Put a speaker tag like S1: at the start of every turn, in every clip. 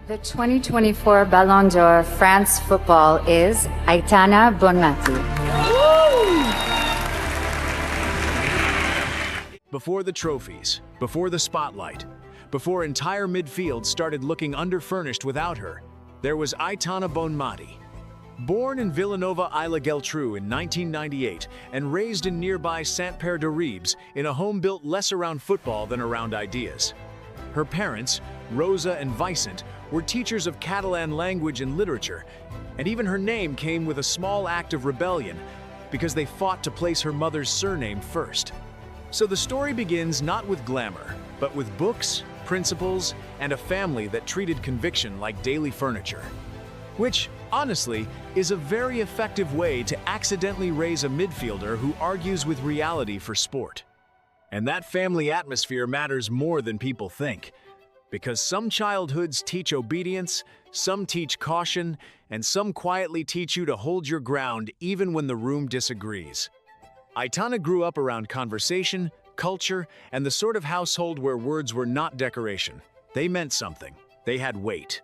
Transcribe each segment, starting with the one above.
S1: The 2024 Ballon d'Or France football is Aitana Bonmatí.
S2: Before the trophies, before the spotlight, before entire midfield started looking underfurnished without her, there was Aitana Bonmati. Born in Villanova-Isle-Geltrú in 1998 and raised in nearby Saint-Père-de-Ribes in a home built less around football than around ideas. Her parents, Rosa and Vicent, were teachers of Catalan language and literature, and even her name came with a small act of rebellion because they fought to place her mother's surname first. So the story begins not with glamour, but with books, principles, and a family that treated conviction like daily furniture. Which, honestly, is a very effective way to accidentally raise a midfielder who argues with reality for sport. And that family atmosphere matters more than people think. Because some childhoods teach obedience, some teach caution, and some quietly teach you to hold your ground even when the room disagrees. Aitana grew up around conversation, culture, and the sort of household where words were not decoration. They meant something. They had weight.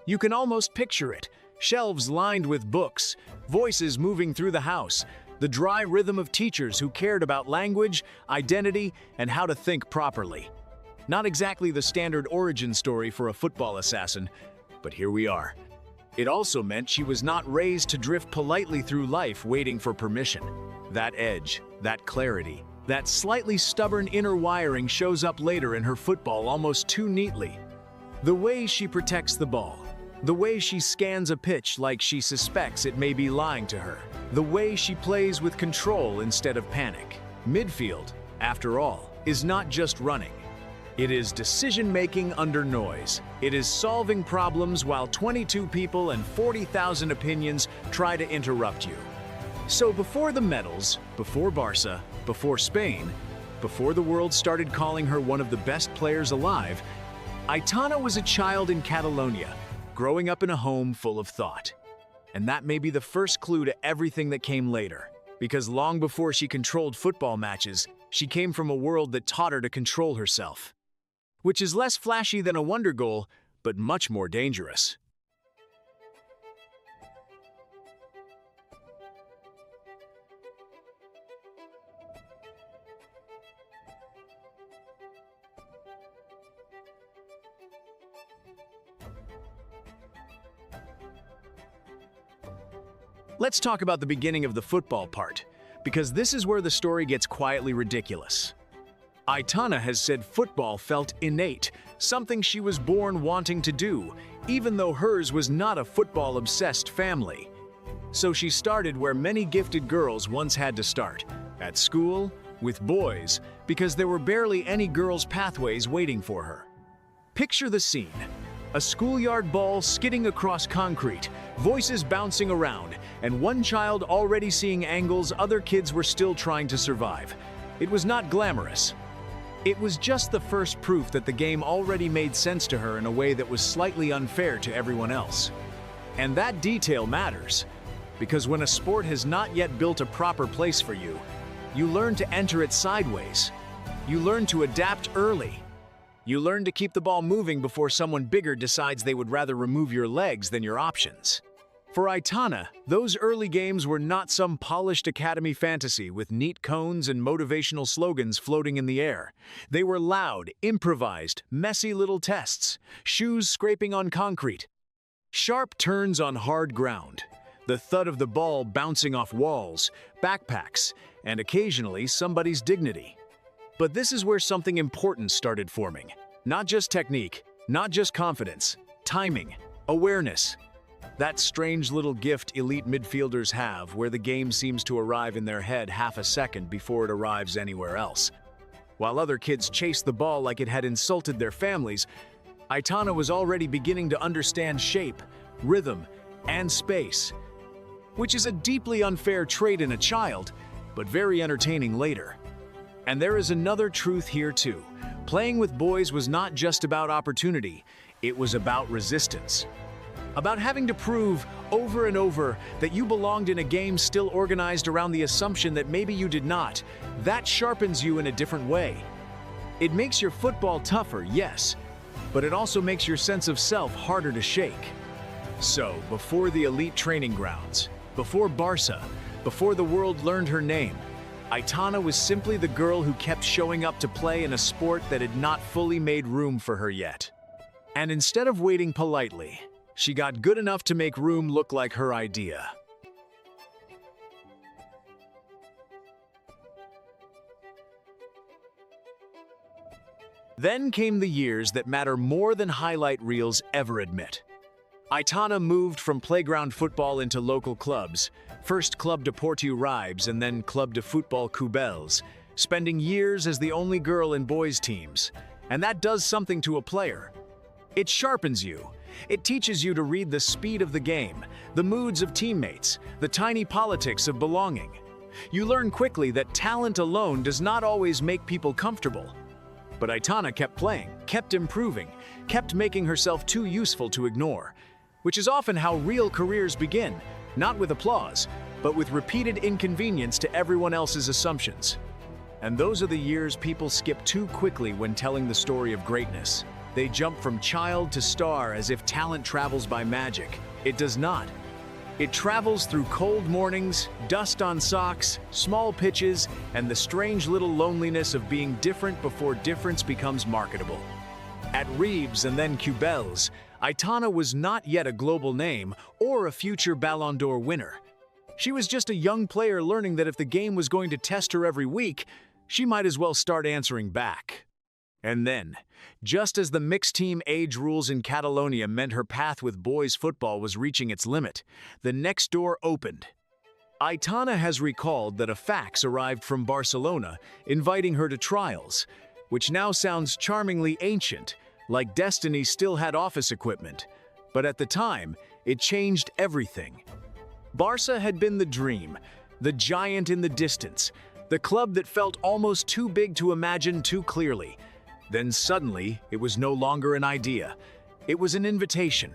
S2: You can almost picture it. Shelves lined with books, voices moving through the house, the dry rhythm of teachers who cared about language, identity, and how to think properly. Not exactly the standard origin story for a football assassin, but here we are. It also meant she was not raised to drift politely through life waiting for permission. That edge, that clarity, that slightly stubborn inner wiring shows up later in her football almost too neatly. The way she protects the ball, the way she scans a pitch like she suspects it may be lying to her, the way she plays with control instead of panic. Midfield, after all, is not just running. It is decision-making under noise. It is solving problems while 22 people and 40,000 opinions try to interrupt you. So before the medals, before Barca, before Spain, before the world started calling her one of the best players alive, Aitana was a child in Catalonia, growing up in a home full of thought. And that may be the first clue to everything that came later. Because long before she controlled football matches, she came from a world that taught her to control herself. Which is less flashy than a wonder goal, but much more dangerous. Let's talk about the beginning of the football part, because this is where the story gets quietly ridiculous. Aitana has said football felt innate, something she was born wanting to do, even though hers was not a football-obsessed family. So she started where many gifted girls once had to start, at school, with boys, because there were barely any girls' pathways waiting for her. Picture the scene. A schoolyard ball skidding across concrete, voices bouncing around, and one child already seeing angles other kids were still trying to survive. It was not glamorous. It was just the first proof that the game already made sense to her in a way that was slightly unfair to everyone else. And that detail matters, because when a sport has not yet built a proper place for you, you learn to enter it sideways. You learn to adapt early. You learn to keep the ball moving before someone bigger decides they would rather remove your legs than your options. For Aitana, those early games were not some polished academy fantasy with neat cones and motivational slogans floating in the air. They were loud, improvised, messy little tests, shoes scraping on concrete, sharp turns on hard ground, the thud of the ball bouncing off walls, backpacks, and occasionally somebody's dignity. But this is where something important started forming. Not just technique, not just confidence, timing, awareness. That strange little gift elite midfielders have where the game seems to arrive in their head half a second before it arrives anywhere else. While other kids chased the ball like it had insulted their families, Aitana was already beginning to understand shape, rhythm, and space, which is a deeply unfair trait in a child, but very entertaining later. And there is another truth here too. Playing with boys was not just about opportunity, it was about resistance. About having to prove over and over that you belonged in a game still organized around the assumption that maybe you did not. That sharpens you in a different way. It makes your football tougher, yes, but it also makes your sense of self harder to shake. So, before the elite training grounds, before Barca, before the world learned her name, Aitana was simply the girl who kept showing up to play in a sport that had not fully made room for her yet. And instead of waiting politely, she got good enough to make room look like her idea. Then came the years that matter more than highlight reels ever admit. Aitana moved from playground football into local clubs, first Club Deportiu Ribes and then Club de Futbol Cubells, spending years as the only girl in boys' teams. And that does something to a player. It sharpens you. It teaches you to read the speed of the game, the moods of teammates, the tiny politics of belonging. You learn quickly that talent alone does not always make people comfortable. But Aitana kept playing, kept improving, kept making herself too useful to ignore, which is often how real careers begin, not with applause, but with repeated inconvenience to everyone else's assumptions. And those are the years people skip too quickly when telling the story of greatness. They jump from child to star as if talent travels by magic. It does not. It travels through cold mornings, dust on socks, small pitches, and the strange little loneliness of being different before difference becomes marketable. At Ribes and then Cubells, Aitana was not yet a global name or a future Ballon d'Or winner. She was just a young player learning that if the game was going to test her every week, she might as well start answering back. And then, just as the mixed team age rules in Catalonia meant her path with boys football was reaching its limit, the next door opened. Aitana has recalled that a fax arrived from Barcelona inviting her to trials, which now sounds charmingly ancient, like Destiny still had office equipment. But at the time, it changed everything. Barca had been the dream, the giant in the distance, the club that felt almost too big to imagine too clearly. Then suddenly, it was no longer an idea. It was an invitation.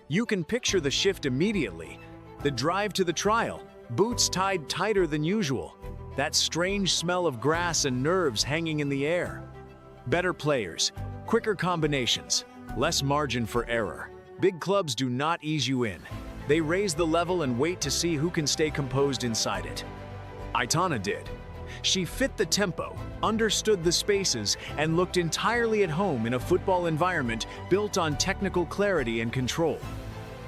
S2: You can picture the shift immediately. The drive to the trial, boots tied tighter than usual, that strange smell of grass and nerves hanging in the air. Better players, quicker combinations, less margin for error. Big clubs do not ease you in. They raise the level and wait to see who can stay composed inside it. Aitana did. She fit the tempo, understood the spaces, and looked entirely at home in a football environment built on technical clarity and control.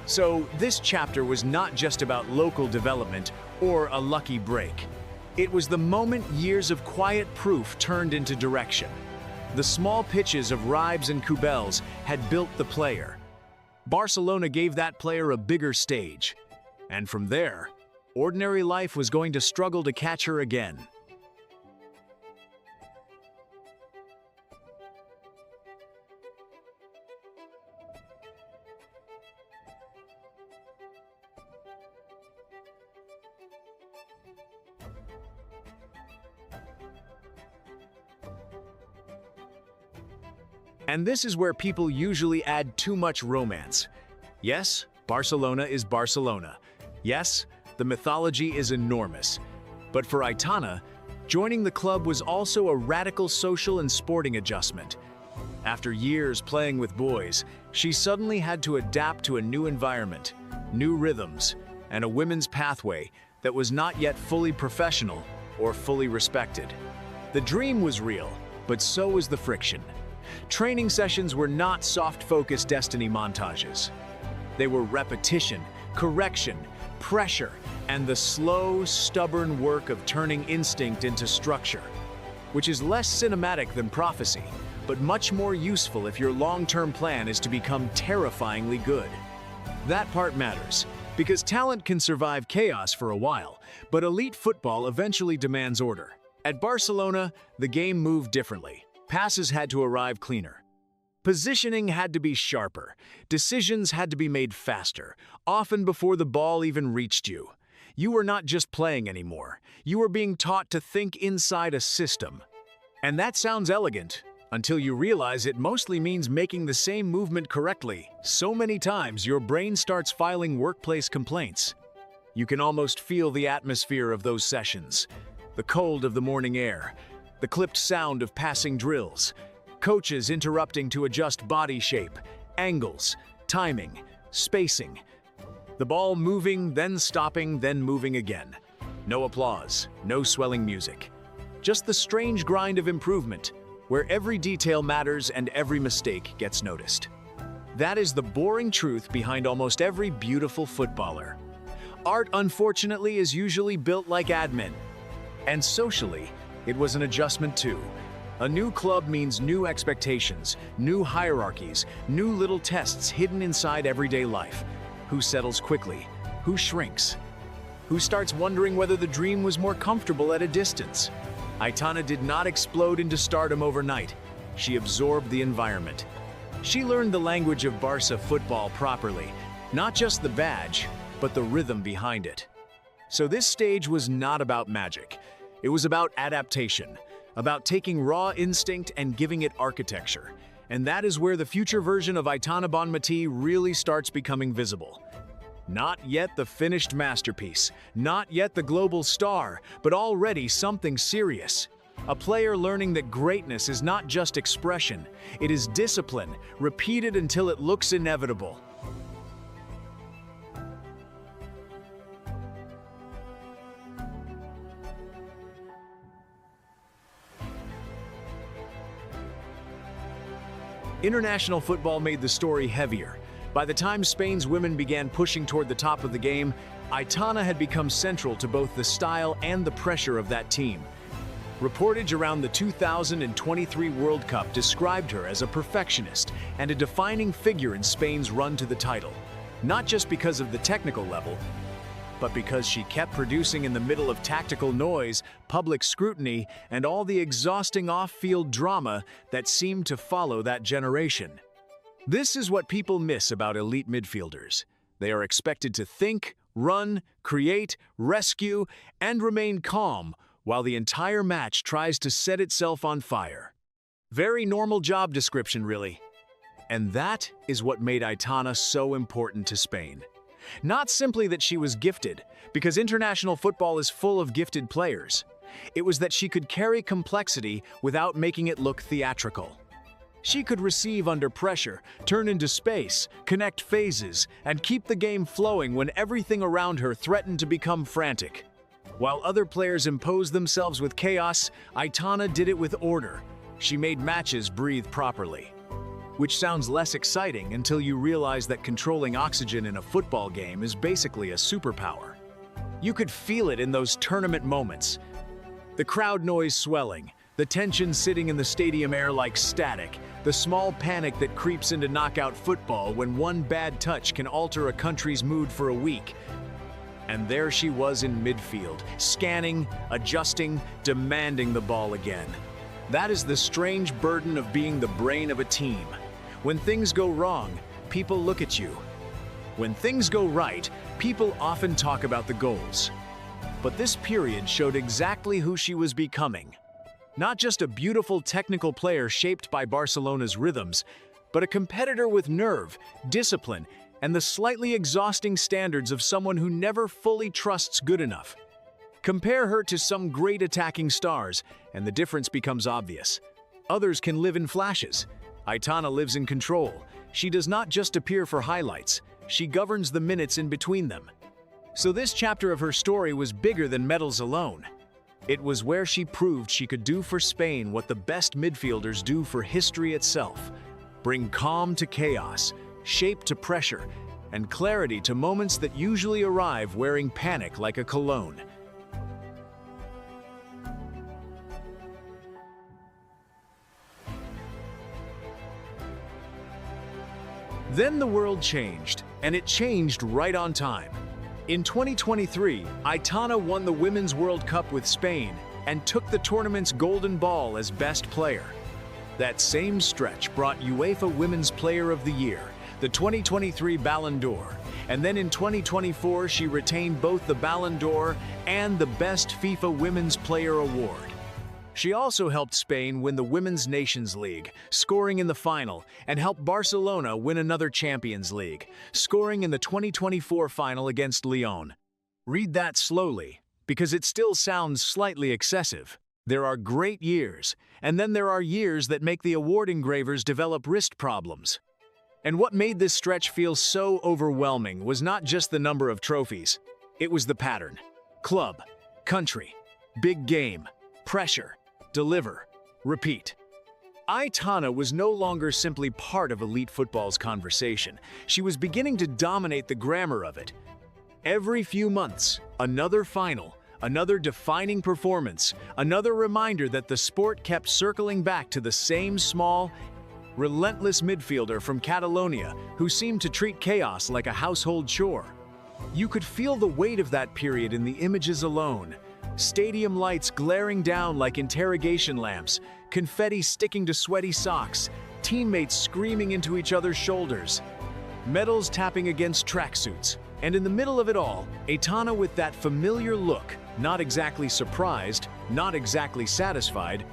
S2: So this chapter was not just about local development or a lucky break. It was the moment years of quiet proof turned into direction. The small pitches of Ribes and Cubells had built the player. Barcelona gave that player a bigger stage. And from there, ordinary life was going to struggle to catch her again. And this is where people usually add too much romance. Yes, Barcelona is Barcelona. Yes, the mythology is enormous. But for Aitana, joining the club was also a radical social and sporting adjustment. After years playing with boys, she suddenly had to adapt to a new environment, new rhythms, and a women's pathway that was not yet fully professional or fully respected. The dream was real, but so was the friction. Training sessions were not soft-focused Destiny montages. They were repetition, correction, pressure, and the slow, stubborn work of turning instinct into structure, which is less cinematic than prophecy, but much more useful if your long-term plan is to become terrifyingly good. That part matters, because talent can survive chaos for a while, but elite football eventually demands order. At Barcelona, the game moved differently. Passes had to arrive cleaner. Positioning had to be sharper. Decisions had to be made faster, often before the ball even reached you. You were not just playing anymore. You were being taught to think inside a system. And that sounds elegant, until you realize it mostly means making the same movement correctly so many times your brain starts filing workplace complaints. You can almost feel the atmosphere of those sessions. The cold of the morning air, the clipped sound of passing drills. coaches interrupting to adjust body shape, angles, timing, spacing. The ball moving, then stopping, then moving again. No applause, no swelling music. Just the strange grind of improvement, where every detail matters and every mistake gets noticed. That is the boring truth behind almost every beautiful footballer. Art, unfortunately, is usually built like admin. And socially, it was an adjustment too. A new club means new expectations, new hierarchies, new little tests hidden inside everyday life. Who settles quickly? Who shrinks? Who starts wondering whether the dream was more comfortable at a distance? Aitana did not explode into stardom overnight. She absorbed the environment. She learned the language of Barca football properly, not just the badge, but the rhythm behind it. So this stage was not about magic. It was about adaptation, about taking raw instinct and giving it architecture. And that is where the future version of Aitana Bonmatí really starts becoming visible. Not yet the finished masterpiece, not yet the global star, but already something serious. A player learning that greatness is not just expression, it is discipline, repeated until it looks inevitable. International football made the story heavier. By the time Spain's women began pushing toward the top of the game, Aitana had become central to both the style and the pressure of that team. Reportage around the 2023 World Cup described her as a perfectionist and a defining figure in Spain's run to the title, not just because of the technical level, but because she kept producing in the middle of tactical noise, public scrutiny, and all the exhausting off-field drama that seemed to follow that generation. This is what people miss about elite midfielders. They are expected to think, run, create, rescue, and remain calm while the entire match tries to set itself on fire. Very normal job description, really. And that is what made Aitana so important to Spain. Not simply that she was gifted, because international football is full of gifted players. It was that she could carry complexity without making it look theatrical. She could receive under pressure, turn into space, connect phases, and keep the game flowing when everything around her threatened to become frantic. While other players imposed themselves with chaos, Aitana did it with order. She made matches breathe properly. Which sounds less exciting until you realize that controlling oxygen in a football game is basically a superpower. You could feel it in those tournament moments. The crowd noise swelling, the tension sitting in the stadium air like static, the small panic that creeps into knockout football when one bad touch can alter a country's mood for a week. And there she was in midfield, scanning, adjusting, demanding the ball again. That is the strange burden of being the brain of a team. When things go wrong, people look at you. When things go right, people often talk about the goals. But this period showed exactly who she was becoming. Not just a beautiful technical player shaped by Barcelona's rhythms, but a competitor with nerve, discipline, and the slightly exhausting standards of someone who never fully trusts good enough. Compare her to some great attacking stars, and the difference becomes obvious. Others can live in flashes. Aitana lives in control. She does not just appear for highlights, she governs the minutes in between them. So this chapter of her story was bigger than medals alone. It was where she proved she could do for Spain what the best midfielders do for history itself. Bring calm to chaos, shape to pressure, and clarity to moments that usually arrive wearing panic like a cologne. Then the world changed, and it changed right on time. In 2023, Aitana won the Women's World Cup with Spain and took the tournament's golden ball as best player. That same stretch brought UEFA Women's Player of the Year, the 2023 Ballon d'Or, and then in 2024 she retained both the Ballon d'Or and the Best FIFA Women's Player Award. She also helped Spain win the Women's Nations League, scoring in the final, and helped Barcelona win another Champions League, scoring in the 2024 final against Lyon. Read that slowly, because it still sounds slightly excessive. There are great years, and then there are years that make the award engravers develop wrist problems. And what made this stretch feel so overwhelming was not just the number of trophies. It was the pattern. Club, country, big game, pressure, deliver, repeat. Aitana was no longer simply part of elite football's conversation. She was beginning to dominate the grammar of it. Every few months, another final, another defining performance, another reminder that the sport kept circling back to the same small, relentless midfielder from Catalonia who seemed to treat chaos like a household chore. You could feel the weight of that period in the images alone. Stadium lights glaring down like interrogation lamps, confetti sticking to sweaty socks, teammates screaming into each other's shoulders, medals tapping against tracksuits. And in the middle of it all, Aitana with that familiar look, not exactly surprised, not exactly satisfied,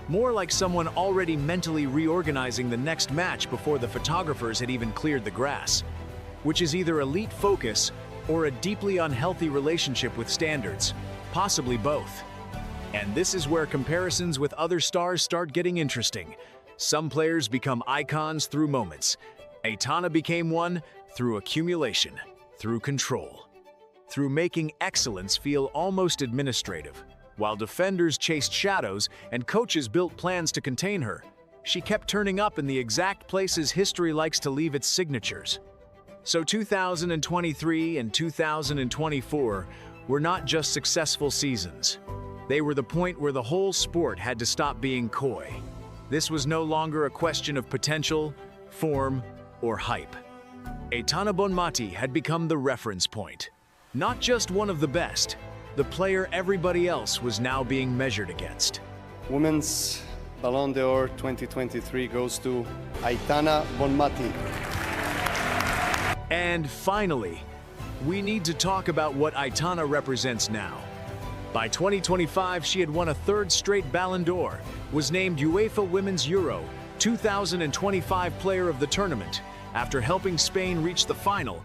S2: more like someone already mentally reorganizing the next match before the photographers had even cleared the grass, which is either elite focus or a deeply unhealthy relationship with standards, possibly both. And this is where comparisons with other stars start getting interesting. Some players become icons through moments. Aitana became one through accumulation, through control, through making excellence feel almost administrative. While defenders chased shadows and coaches built plans to contain her, she kept turning up in the exact places history likes to leave its signatures. So 2023 and 2024 were not just successful seasons. They were the point where the whole sport had to stop being coy. This was no longer a question of potential, form, or hype. Aitana Bonmatí had become the reference point. Not just one of the best, the player everybody else was now being measured against.
S3: Women's Ballon d'Or 2023 goes to Aitana Bonmatí.
S2: And finally, we need to talk about what Aitana represents now. By 2025, she had won a third straight Ballon d'Or, was named UEFA Women's Euro 2025 Player of the Tournament after helping Spain reach the final,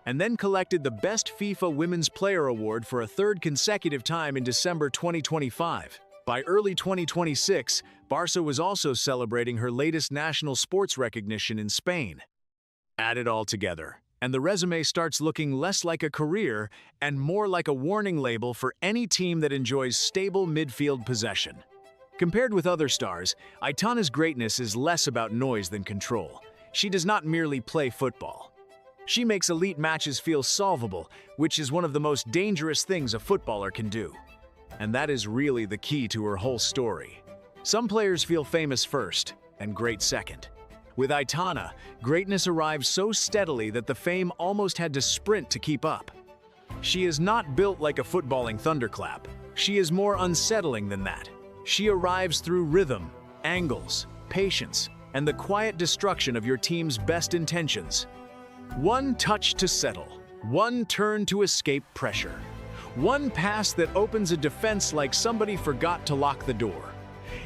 S2: and then collected the Best FIFA Women's Player Award for a third consecutive time in December 2025. By early 2026, Barca was also celebrating her latest national sports recognition in Spain. Add it all together, and the resume starts looking less like a career and more like a warning label for any team that enjoys stable midfield possession. Compared with other stars, Aitana's greatness is less about noise than control. She does not merely play football. She makes elite matches feel solvable, which is one of the most dangerous things a footballer can do. And that is really the key to her whole story. Some players feel famous first, and great second. With Aitana, greatness arrives so steadily that the fame almost had to sprint to keep up. She is not built like a footballing thunderclap. She is more unsettling than that. She arrives through rhythm, angles, patience, and the quiet destruction of your team's best intentions. One touch to settle, one turn to escape pressure, one pass that opens a defense like somebody forgot to lock the door.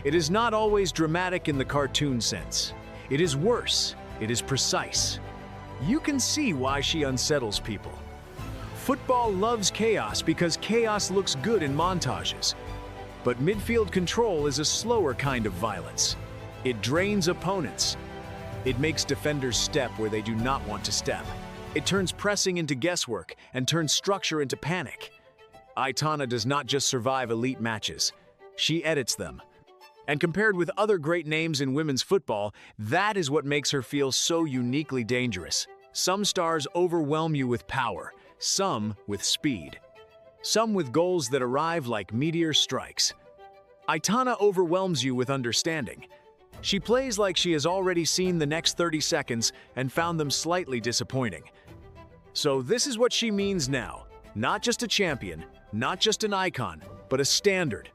S2: It is not always dramatic in the cartoon sense. It is worse. It is precise. You can see why she unsettles people. Football loves chaos because chaos looks good in montages. But midfield control is a slower kind of violence. It drains opponents. It makes defenders step where they do not want to step. It turns pressing into guesswork and turns structure into panic. Aitana does not just survive elite matches. She edits them. And compared with other great names in women's football, that is what makes her feel so uniquely dangerous. Some stars overwhelm you with power, some with speed, some with goals that arrive like meteor strikes. Aitana overwhelms you with understanding. She plays like she has already seen the next 30 seconds and found them slightly disappointing. So this is what she means now. Not just a champion, not just an icon, but a standard.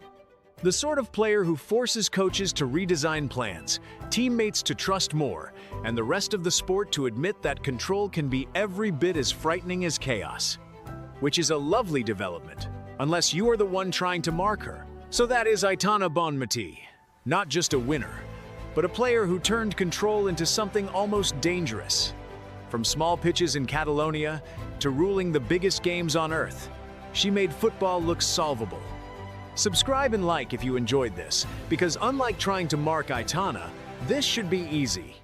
S2: The sort of player who forces coaches to redesign plans, teammates to trust more, and the rest of the sport to admit that control can be every bit as frightening as chaos. Which is a lovely development, unless you are the one trying to mark her. So that is Aitana Bonmatí. Not just a winner, but a player who turned control into something almost dangerous. From small pitches in Catalonia to ruling the biggest games on earth, she made football look solvable. Subscribe and like if you enjoyed this, because unlike trying to mark Aitana, this should be easy.